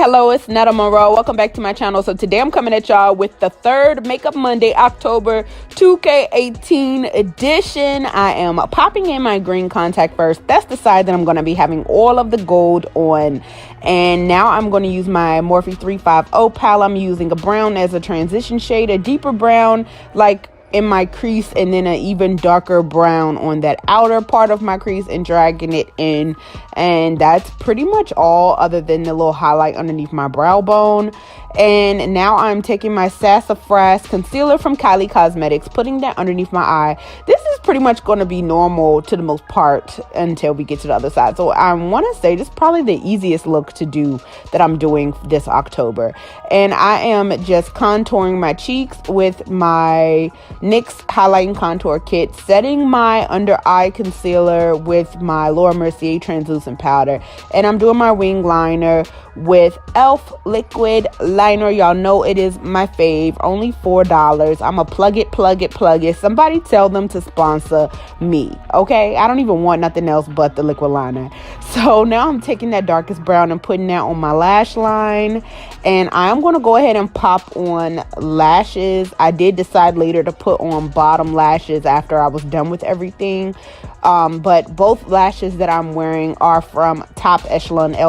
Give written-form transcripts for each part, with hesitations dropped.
Hello, it's Netta Monroe. Welcome back to my channel. So today I'm coming at y'all with the third Makeup Monday, October 2K18 edition. I am popping in my green contact first. That's the side that I'm going to be having all of the gold on. And now I'm going to use my Morphe 350 palette. I'm using a brown as a transition shade, a deeper brown like in my crease, and then an even darker brown on that outer part of my crease and dragging it in. And that's pretty much all, other than the little highlight underneath my brow bone. And now I'm taking my sassafras concealer from Kylie Cosmetics, putting that underneath my eye. This is pretty much going to be normal to the most part until we get to the other side. So I want to say this is probably the easiest look to do that I'm doing this October. And I am just contouring my cheeks with my NYX highlighting contour kit, setting my under eye concealer with my Laura Mercier translucent powder, and I'm doing my wing liner with e.l.f. liquid liner. Y'all know it is my fave, only $4. I'ma plug it. Somebody tell them to sponsor me, okay? I don't even want nothing else but the liquid liner. So now I'm taking that darkest brown and putting that on my lash line, and I'm gonna go ahead and pop on lashes. I did decide later to put on bottom lashes after I was done with everything, but both lashes that I'm wearing are from Echelon.com.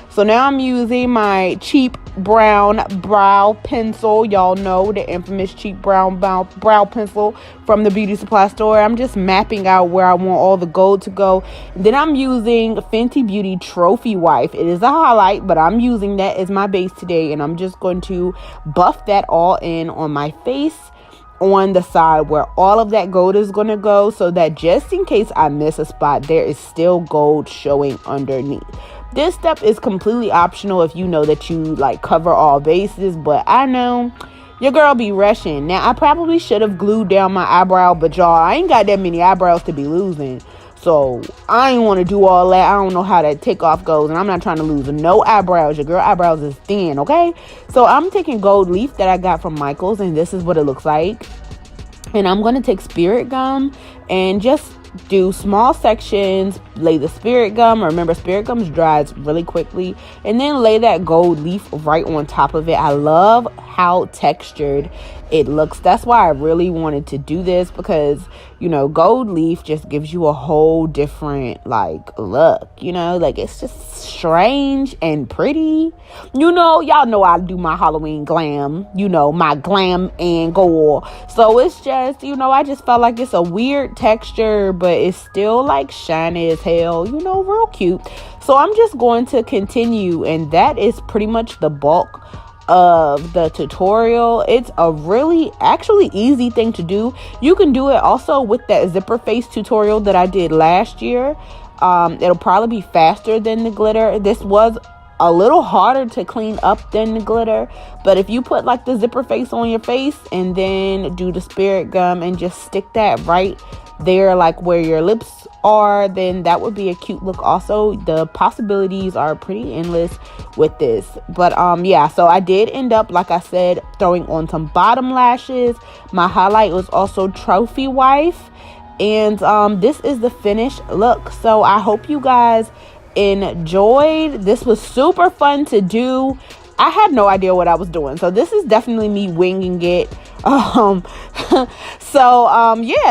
So now I'm using my cheap brown brow pencil. Y'all know the infamous cheap brown brow pencil from the beauty supply store. I'm just mapping out where I want all the gold to go. Then I'm using Fenty Beauty Trophy Wife. It is a highlight, but I'm using that as my base today, and I'm just going to buff that all in on my face, on the side where all of that gold is going to go, so that just in case I miss a spot, there is still gold showing underneath. This step is completely optional if you know that you like cover all bases, but I know your girl be rushing. Now I probably should have glued down my eyebrow, but y'all, I ain't got that many eyebrows to be losing, so I ain't want to do all that. I don't know how that takeoff goes, and I'm not trying to lose no eyebrows. Your girl eyebrows is thin, okay? So I'm taking gold leaf that I got from Michael's, and this is what it looks like. And I'm going to take spirit gum and just do small sections, lay the spirit gum. Remember, spirit gum dries really quickly, and then lay that gold leaf right on top of it. I love how textured it looks. That's why I really wanted to do this, because you know, gold leaf just gives you a whole different like look, you know, like it's just strange and pretty. You know, y'all know I do my Halloween glam, you know, my glam and gore. So it's just, you know, I just felt like it's a weird texture, but it's still like shiny as hell, you know, real cute. So I'm just going to continue, and that is pretty much the bulk of the tutorial. It's a really actually easy thing to do. You can do it also with that zipper face tutorial that I did last year. It'll probably be faster than the glitter. This was a little harder to clean up than the glitter, but if you put like the zipper face on your face and then do the spirit gum and just stick that right there like where your lips are, then that would be a cute look also. The possibilities are pretty endless with this. But yeah, so I did end up, like I said, throwing on some bottom lashes. My highlight was also Trophy Wife, and this is the finished look. So I hope you guys enjoyed. This was super fun to do. I had no idea what I was doing, so this is definitely me winging it. Yeah,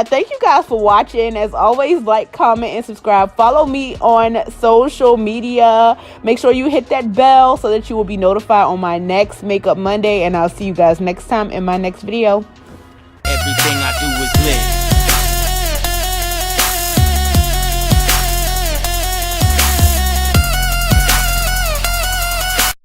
thank you guys for watching. As always, like, comment, and subscribe. Follow me on social media. Make sure you hit that bell so that you will be notified on my next Makeup Monday, and I'll see you guys next time in my next video. Everything I do is lit.